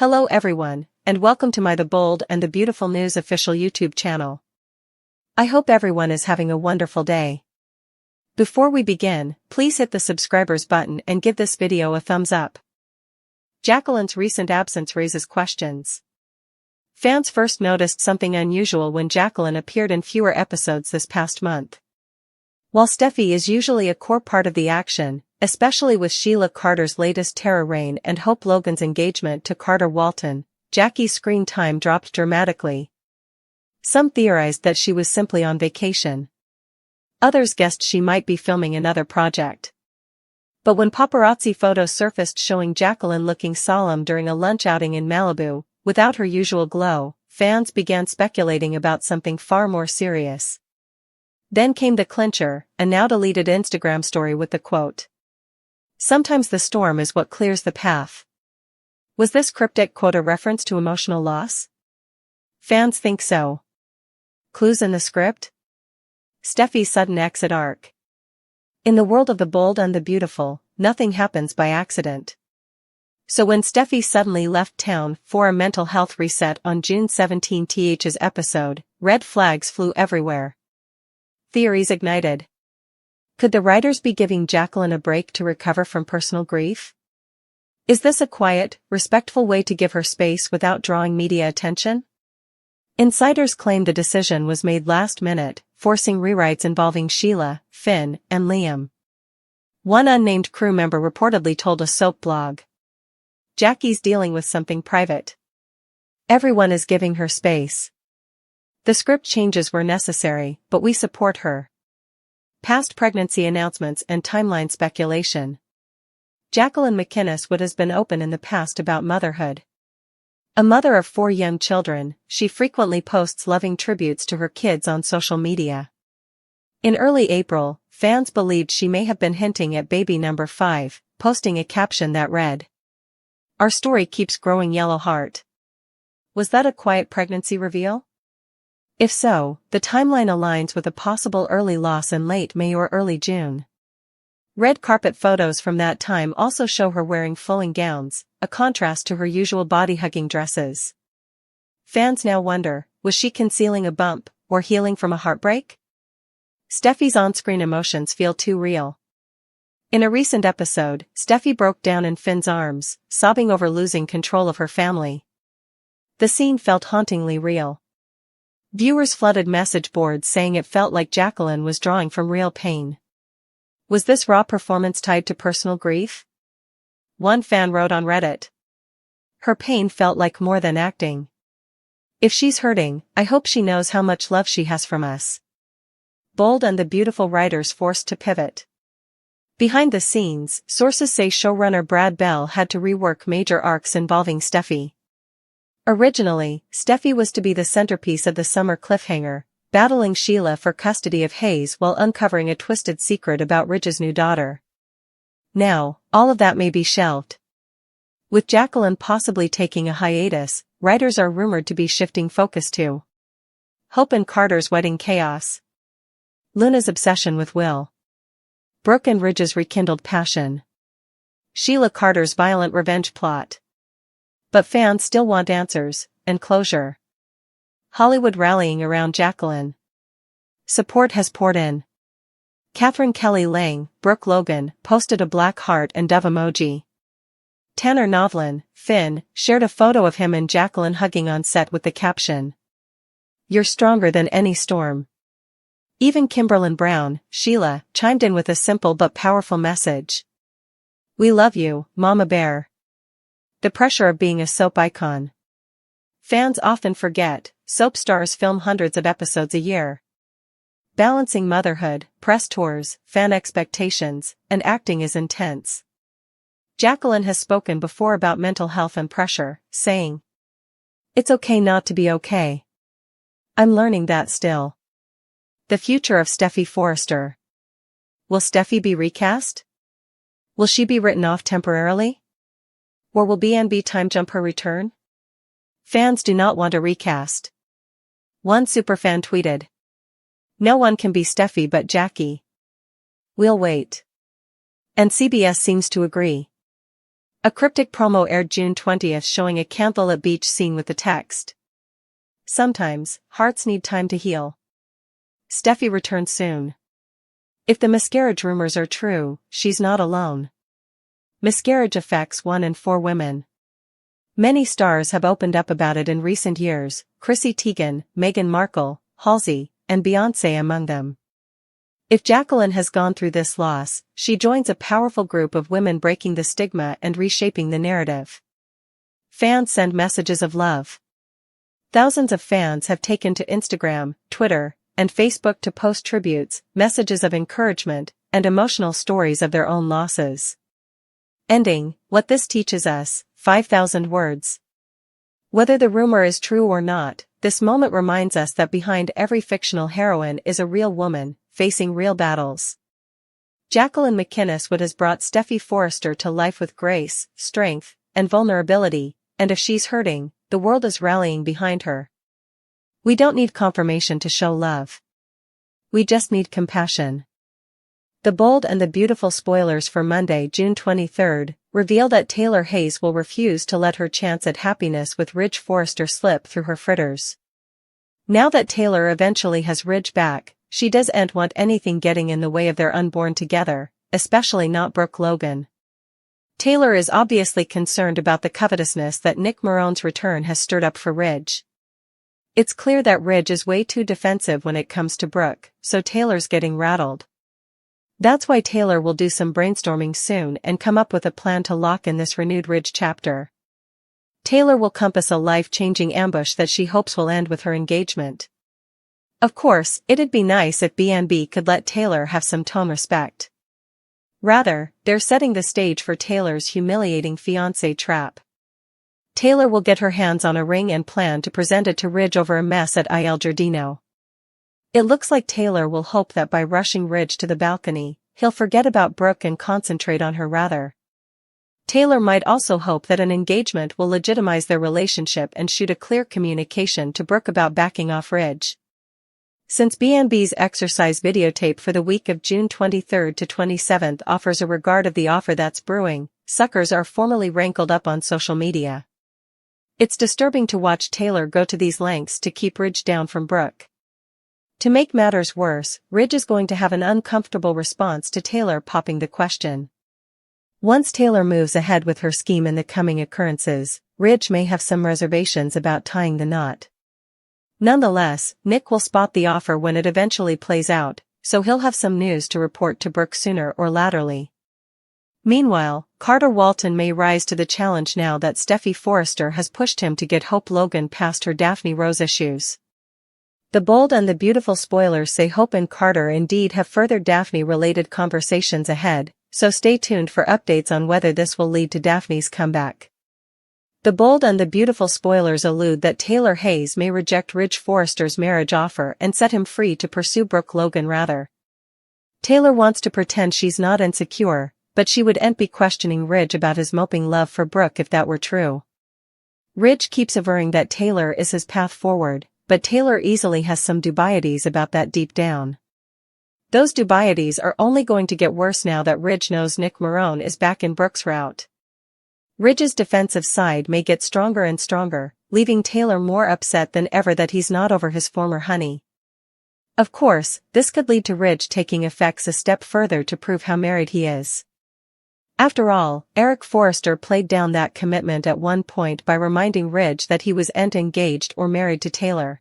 Hello everyone, and welcome to my The Bold and the Beautiful News official YouTube channel. I hope everyone is having a wonderful day. Before we begin, please hit the subscribers button and give this video a thumbs up. Jacqueline's recent absence raises questions. Fans first noticed something unusual when Jacqueline appeared in fewer episodes this past month. While Steffi is usually a core part of the action, especially with Sheila Carter's latest terror reign and Hope Logan's engagement to Carter Walton, Jackie's screen time dropped dramatically. Some theorized that she was simply on vacation. Others guessed she might be filming another project. But when paparazzi photos surfaced showing Jacqueline looking solemn during a lunch outing in Malibu, without her usual glow, fans began speculating about something far more serious. Then came the clincher, a now-deleted Instagram story with the quote, "Sometimes the storm is what clears the path." Was this cryptic quote a reference to emotional loss? Fans think so. Clues in the script? Steffi's sudden exit arc. In the world of the bold and the beautiful, nothing happens by accident. So when Steffi suddenly left town for a mental health reset on June 17th's episode, red flags flew everywhere. Theories ignited. Could the writers be giving Jacqueline a break to recover from personal grief? Is this a quiet, respectful way to give her space without drawing media attention? Insiders claim the decision was made last minute, forcing rewrites involving Sheila, Finn, and Liam. One unnamed crew member reportedly told a soap blog, "Jackie's dealing with something private. Everyone is giving her space. The script changes were necessary, but we support her." Past pregnancy announcements and timeline speculation. Jacqueline MacInnes has been open in the past about motherhood. A mother of 4 young children, she frequently posts loving tributes to her kids on social media. In early April, fans believed she may have been hinting at baby number 5, posting a caption that read, "Our story keeps growing, yellow heart." Was that a quiet pregnancy reveal? If so, the timeline aligns with a possible early loss in late May or early June. Red carpet photos from that time also show her wearing flowing gowns, a contrast to her usual body-hugging dresses. Fans now wonder, was she concealing a bump, or healing from a heartbreak? Steffi's on-screen emotions feel too real. In a recent episode, Steffi broke down in Finn's arms, sobbing over losing control of her family. The scene felt hauntingly real. Viewers flooded message boards saying it felt like Jacqueline was drawing from real pain. Was this raw performance tied to personal grief? One fan wrote on Reddit, "Her pain felt like more than acting. If she's hurting, I hope she knows how much love she has from us." Bold and the beautiful writers forced to pivot. Behind the scenes, sources say showrunner Brad Bell had to rework major arcs involving Steffi. Originally, Steffi was to be the centerpiece of the summer cliffhanger, battling Sheila for custody of Hayes while uncovering a twisted secret about Ridge's new daughter. Now, all of that may be shelved. With Jacqueline possibly taking a hiatus, writers are rumored to be shifting focus to Hope and Carter's wedding chaos, Luna's obsession with Will, Brooke and Ridge's rekindled passion, Sheila Carter's violent revenge plot. But fans still want answers, and closure. Hollywood rallying around Jacqueline. Support has poured in. Catherine Kelly Lang, Brooke Logan, posted a black heart and dove emoji. Tanner Novlin, Finn, shared a photo of him and Jacqueline hugging on set with the caption, "You're stronger than any storm." Even Kimberlyn Brown, Sheila, chimed in with a simple but powerful message. "We love you, Mama Bear." The pressure of being a soap icon. Fans often forget, soap stars film hundreds of episodes a year. Balancing motherhood, press tours, fan expectations, and acting is intense. Jacqueline has spoken before about mental health and pressure, saying, "It's okay not to be okay. I'm learning that still." The future of Steffi Forrester. Will Steffi be recast? Will she be written off temporarily? Or will BNB time jump her return? Fans do not want a recast. One superfan tweeted, "No one can be Steffi but Jackie. We'll wait." And CBS seems to agree. A cryptic promo aired June 20th showing a candlelit beach scene with the text, "Sometimes, hearts need time to heal. Steffi returns soon." If the miscarriage rumors are true, she's not alone. Miscarriage affects 1 in 4 women. Many stars have opened up about it in recent years, Chrissy Teigen, Meghan Markle, Halsey, and Beyoncé among them. If Jacqueline has gone through this loss, she joins a powerful group of women breaking the stigma and reshaping the narrative. Fans send messages of love. Thousands of fans have taken to Instagram, Twitter, and Facebook to post tributes, messages of encouragement, and emotional stories of their own losses. Ending, what this teaches us, 5,000 words. Whether the rumor is true or not, this moment reminds us that behind every fictional heroine is a real woman, facing real battles. Jacqueline MacInnes has brought Steffi Forrester to life with grace, strength, and vulnerability, and if she's hurting, the world is rallying behind her. We don't need confirmation to show love. We just need compassion. The bold and the beautiful spoilers for Monday, June 23rd, reveal that Taylor Hayes will refuse to let her chance at happiness with Ridge Forrester slip through her fritters. Now that Taylor eventually has Ridge back, she doesn't want anything getting in the way of their unborn together, especially not Brooke Logan. Taylor is obviously concerned about the covetousness that Nick Marone's return has stirred up for Ridge. It's clear that Ridge is way too defensive when it comes to Brooke, so Taylor's getting rattled. That's why Taylor will do some brainstorming soon and come up with a plan to lock in this renewed Ridge chapter. Taylor will compass a life-changing ambush that she hopes will end with her engagement. Of course, it'd be nice if B&B could let Taylor have some tone respect. Rather, they're setting the stage for Taylor's humiliating fiancé trap. Taylor will get her hands on a ring and plan to present it to Ridge over a mess at Il Giardino. It looks like Taylor will hope that by rushing Ridge to the balcony, he'll forget about Brooke and concentrate on her rather. Taylor might also hope that an engagement will legitimize their relationship and shoot a clear communication to Brooke about backing off Ridge. Since B&B's exercise videotape for the week of June 23rd to 27th offers a regard of the offer that's brewing, suckers are formally rankled up on social media. It's disturbing to watch Taylor go to these lengths to keep Ridge down from Brooke. To make matters worse, Ridge is going to have an uncomfortable response to Taylor popping the question. Once Taylor moves ahead with her scheme in the coming occurrences, Ridge may have some reservations about tying the knot. Nonetheless, Nick will spot the offer when it eventually plays out, so he'll have some news to report to Brooke sooner or laterly. Meanwhile, Carter Walton may rise to the challenge now that Steffi Forrester has pushed him to get Hope Logan past her Daphne Rose issues. The bold and the beautiful spoilers say Hope and Carter indeed have further Daphne-related conversations ahead, so stay tuned for updates on whether this will lead to Daphne's comeback. The bold and the beautiful spoilers allude that Taylor Hayes may reject Ridge Forrester's marriage offer and set him free to pursue Brooke Logan rather. Taylor wants to pretend she's not insecure, but she wouldn't be questioning Ridge about his moping love for Brooke if that were true. Ridge keeps averring that Taylor is his path forward, but Taylor easily has some dubieties about that deep down. Those dubieties are only going to get worse now that Ridge knows Nick Marone is back in Brooke's route. Ridge's defensive side may get stronger and stronger, leaving Taylor more upset than ever that he's not over his former honey. Of course, this could lead to Ridge taking effects a step further to prove how married he is. After all, Eric Forrester played down that commitment at one point by reminding Ridge that he wasn't engaged or married to Taylor.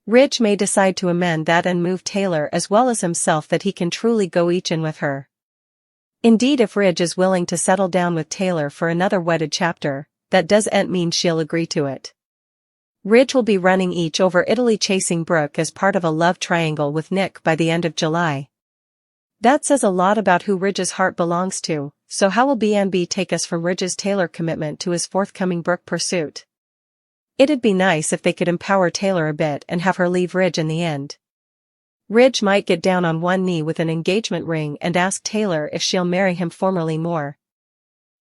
Ridge may decide to amend that and move Taylor as well as himself that he can truly go each in with her. Indeed, if Ridge is willing to settle down with Taylor for another wedded chapter, that doesn't mean she'll agree to it. Ridge will be running each over Italy chasing Brooke as part of a love triangle with Nick by the end of July. That says a lot about who Ridge's heart belongs to, so how will B&B take us from Ridge's Taylor commitment to his forthcoming Brooke pursuit? It'd be nice if they could empower Taylor a bit and have her leave Ridge in the end. Ridge might get down on one knee with an engagement ring and ask Taylor if she'll marry him formally more.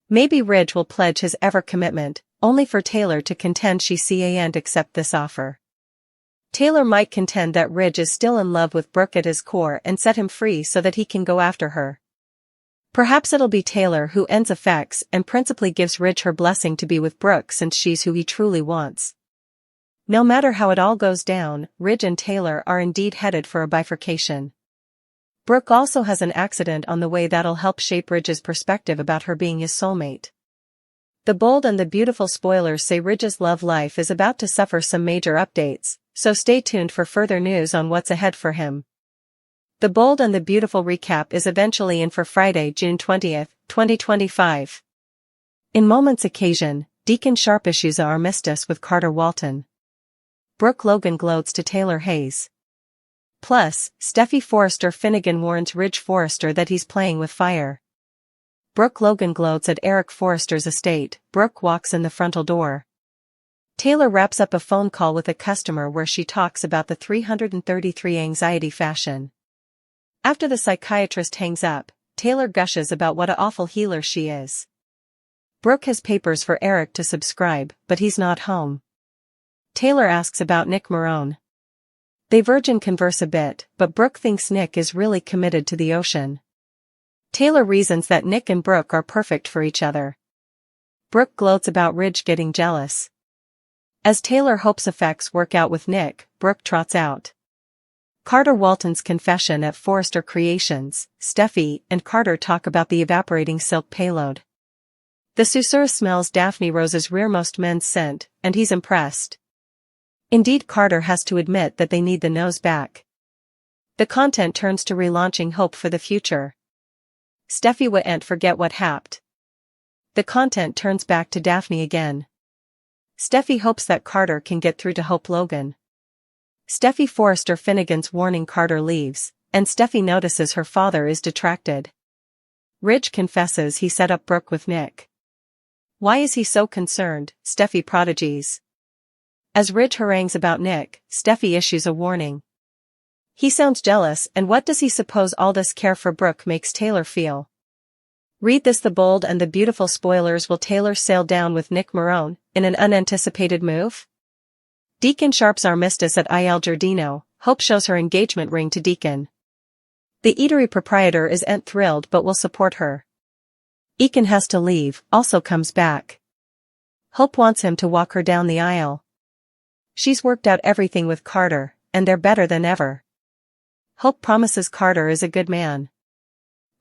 Maybe Ridge will pledge his ever commitment, only for Taylor to contend she can't accept this offer. Taylor might contend that Ridge is still in love with Brooke at his core and set him free so that he can go after her. Perhaps it'll be Taylor who ends effects and principally gives Ridge her blessing to be with Brooke since she's who he truly wants. No matter how it all goes down, Ridge and Taylor are indeed headed for a bifurcation. Brooke also has an accident on the way that'll help shape Ridge's perspective about her being his soulmate. The bold and the beautiful spoilers say Ridge's love life is about to suffer some major updates, so stay tuned for further news on what's ahead for him. The bold and the beautiful recap is eventually in for Friday, June 20th, 2025. In Moment's occasion, Deacon Sharp issues a armistice with Carter Walton. Brooke Logan gloats to Taylor Hayes. Plus, Steffi Forrester Finnegan warns Ridge Forrester that he's playing with fire. Brooke Logan gloats at Eric Forrester's estate. Brooke walks in the frontal door. Taylor wraps up a phone call with a customer where she talks about the 333 anxiety fashion. After the psychiatrist hangs up, Taylor gushes about what an awful healer she is. Brooke has papers for Eric to subscribe, but he's not home. Taylor asks about Nick Marone. They virgin converse a bit, but Brooke thinks Nick is really committed to the ocean. Taylor reasons that Nick and Brooke are perfect for each other. Brooke gloats about Ridge getting jealous. As Taylor hopes effects work out with Nick, Brooke trots out. Carter Walton's confession at Forrester Creations. Steffi and Carter talk about the evaporating silk payload. The susurr smells Daphne Rose's rearmost men's scent, and he's impressed. Indeed, Carter has to admit that they need the nose back. The content turns to relaunching hope for the future. Steffi wa'n't forget what happed. The content turns back to Daphne again. Steffi hopes that Carter can get through to Hope Logan. Steffi Forrester Finnegan's warning Carter leaves, and Steffi notices her father is detracted. Ridge confesses he set up Brooke with Nick. Why is he so concerned? Steffi prodigies. As Ridge harangues about Nick, Steffi issues a warning. He sounds jealous, and what does he suppose all this care for Brooke makes Taylor feel? Read this: the bold and the beautiful spoilers. Will Taylor sail down with Nick Marone, in an unanticipated move? Deacon Sharp's armistice at Il Giardino. Hope shows her engagement ring to Deacon. The eatery proprietor isn't thrilled but will support her. Deacon has to leave, also comes back. Hope wants him to walk her down the aisle. She's worked out everything with Carter, and they're better than ever. Hope promises Carter is a good man.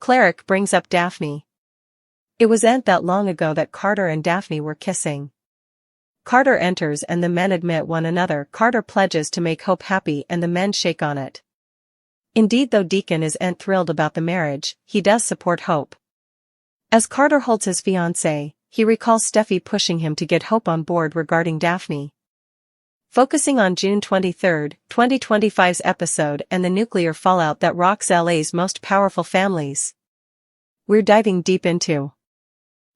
Cleric brings up Daphne. It wasn't that long ago that Carter and Daphne were kissing. Carter enters and the men admit one another. Carter pledges to make Hope happy and the men shake on it. Indeed, though Deacon isn't thrilled about the marriage, he does support Hope. As Carter holds his fiancée, he recalls Steffi pushing him to get Hope on board regarding Daphne. Focusing on June 23, 2025's episode and the nuclear fallout that rocks LA's most powerful families. We're diving deep into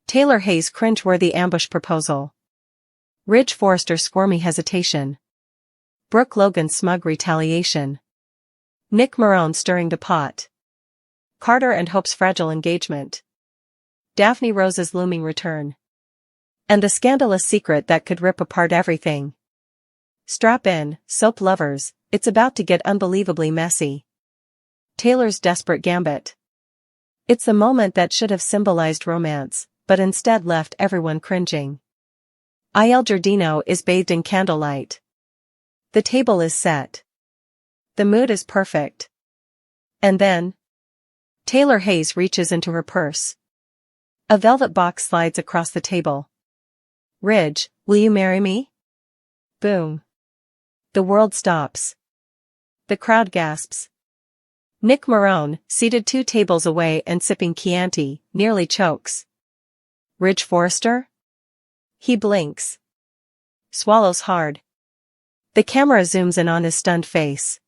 Taylor Hayes' cringeworthy ambush proposal. Ridge Forrester squirmy hesitation. Brooke Logan smug retaliation. Nick Marone stirring the pot. Carter and Hope's fragile engagement. Daphne Rose's looming return. And the scandalous secret that could rip apart everything. Strap in, soap lovers, it's about to get unbelievably messy. Taylor's desperate gambit. It's the moment that should have symbolized romance, but instead left everyone cringing. Il Giardino is bathed in candlelight. The table is set. The mood is perfect. And then, Taylor Hayes reaches into her purse. A velvet box slides across the table. Ridge, will you marry me? Boom. The world stops. The crowd gasps. Nick Marone, seated 2 tables away and sipping Chianti, nearly chokes. Ridge Forrester? He blinks. Swallows hard. The camera zooms in on his stunned face.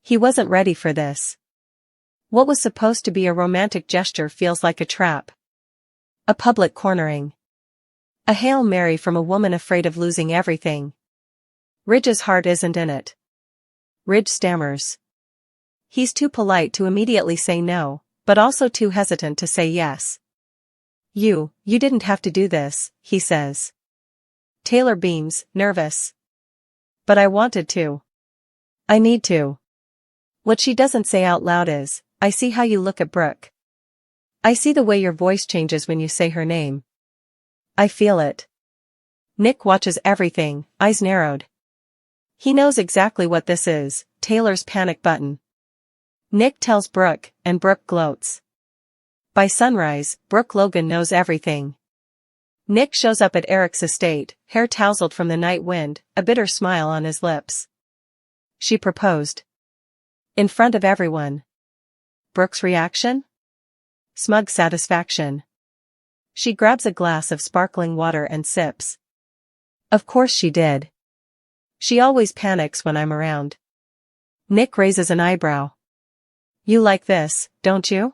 He wasn't ready for this. What was supposed to be a romantic gesture feels like a trap. A public cornering. A Hail Mary from a woman afraid of losing everything. Ridge's heart isn't in it. Ridge stammers. He's too polite to immediately say no, but also too hesitant to say yes. You didn't have to do this, he says. Taylor beams, nervous. But I wanted to. I need to. What she doesn't say out loud is, I see how you look at Brooke. I see the way your voice changes when you say her name. I feel it. Nick watches everything, eyes narrowed. He knows exactly what this is, Taylor's panic button. Nick tells Brooke, and Brooke gloats. By sunrise, Brooke Logan knows everything. Nick shows up at Eric's estate, hair tousled from the night wind, a bitter smile on his lips. She proposed. In front of everyone. Brooke's reaction? Smug satisfaction. She grabs a glass of sparkling water and sips. Of course she did. She always panics when I'm around. Nick raises an eyebrow. You like this, don't you?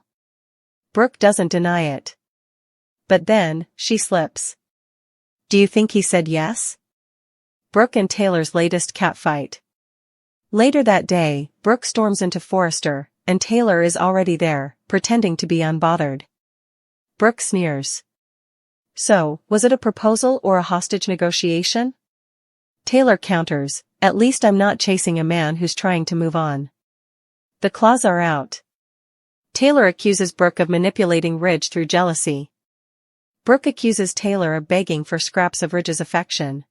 Brooke doesn't deny it. But then, she slips. Do you think he said yes? Brooke and Taylor's latest catfight. Later that day, Brooke storms into Forrester, and Taylor is already there, pretending to be unbothered. Brooke sneers. So, was it a proposal or a hostage negotiation? Taylor counters, at least I'm not chasing a man who's trying to move on. The claws are out. Taylor accuses Brooke of manipulating Ridge through jealousy. Brooke accuses Taylor of begging for scraps of Ridge's affection.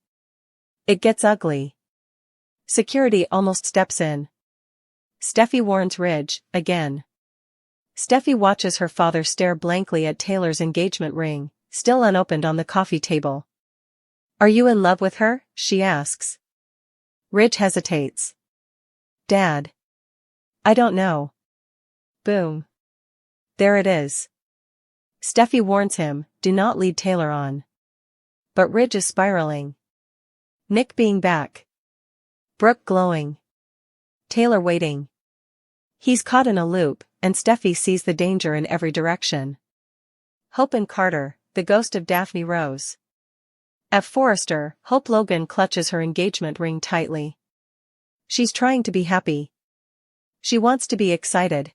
It gets ugly. Security almost steps in. Steffi warns Ridge, again. Steffi watches her father stare blankly at Taylor's engagement ring, still unopened on the coffee table. Are you in love with her? She asks. Ridge hesitates. Dad. I don't know. Boom. There it is. Steffi warns him, do not lead Taylor on. But Ridge is spiraling. Nick being back. Brooke glowing. Taylor waiting. He's caught in a loop, and Steffi sees the danger in every direction. Hope and Carter, the ghost of Daphne Rose. At Forrester, Hope Logan clutches her engagement ring tightly. She's trying to be happy. She wants to be excited.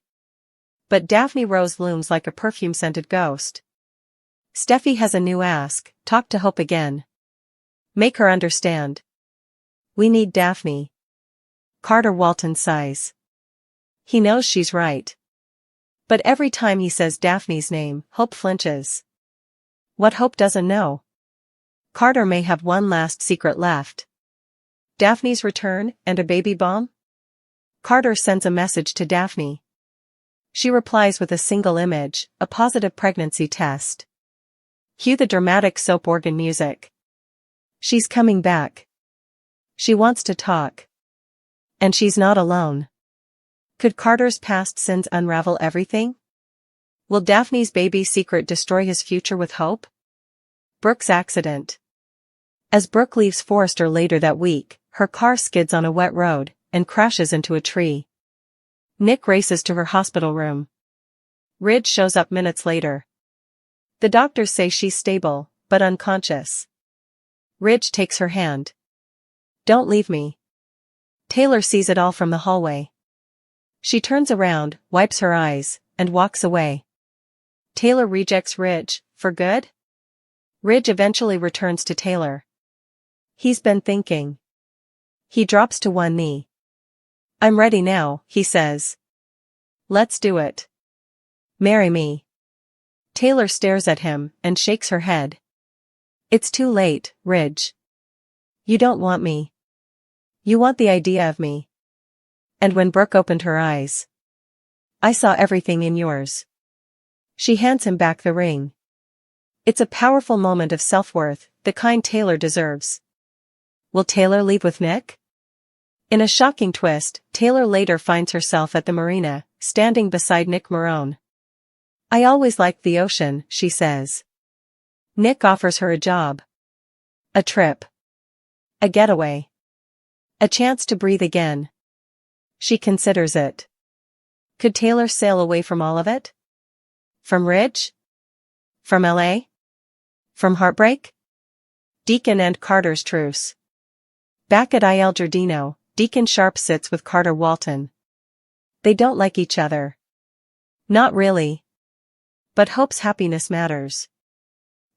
But Daphne Rose looms like a perfume-scented ghost. Steffi has a new ask, talk to Hope again. Make her understand. We need Daphne. Carter Walton sighs. He knows she's right. But every time he says Daphne's name, Hope flinches. What Hope doesn't know? Carter may have one last secret left. Daphne's return, and a baby bomb? Carter sends a message to Daphne. She replies with a single image, a positive pregnancy test. Cue the dramatic soap organ music. She's coming back. She wants to talk. And she's not alone. Could Carter's past sins unravel everything? Will Daphne's baby secret destroy his future with Hope? Brooke's accident. As Brooke leaves Forrester later that week, her car skids on a wet road, and crashes into a tree. Nick races to her hospital room. Ridge shows up minutes later. The doctors say she's stable, but unconscious. Ridge takes her hand. Don't leave me. Taylor sees it all from the hallway. She turns around, wipes her eyes, and walks away. Taylor rejects Ridge, for good? Ridge eventually returns to Taylor. He's been thinking. He drops to one knee. I'm ready now, he says. Let's do it. Marry me. Taylor stares at him, and shakes her head. It's too late, Ridge. You don't want me. You want the idea of me. And when Brooke opened her eyes, I saw everything in yours. She hands him back the ring. It's a powerful moment of self-worth, the kind Taylor deserves. Will Taylor leave with Nick? In a shocking twist, Taylor later finds herself at the marina, standing beside Nick Marone. I always liked the ocean, she says. Nick offers her a job. A trip. A getaway. A chance to breathe again. She considers it. Could Taylor sail away from all of it? From Ridge? From LA? From heartbreak? Deacon and Carter's truce. Back at Il Giardino, Deacon Sharp sits with Carter Walton. They don't like each other. Not really. But Hope's happiness matters.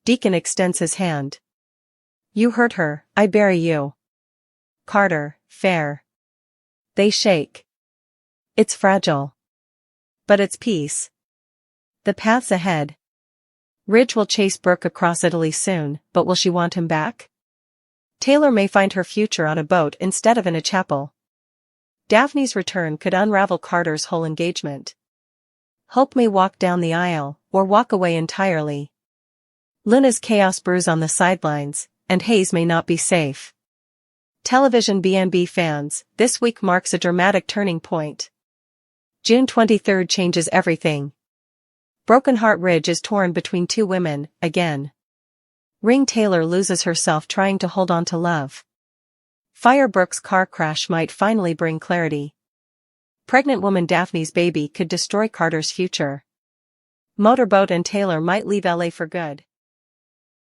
Deacon extends his hand. You hurt her, I bury you. Carter, fair. They shake. It's fragile. But it's peace. The paths ahead. Ridge will chase Brooke across Italy soon, but will she want him back? Taylor may find her future on a boat instead of in a chapel. Daphne's return could unravel Carter's whole engagement. Hope may walk down the aisle, or walk away entirely. Luna's chaos brews on the sidelines, and Hayes may not be safe. Television B&B fans, this week marks a dramatic turning point. June 23 changes everything. Broken Heart Ridge is torn between two women, again. Ring Taylor loses herself trying to hold on to love. Fire Brooke's car crash might finally bring clarity. Pregnant woman Daphne's baby could destroy Carter's future. Motorboat and Taylor might leave LA for good.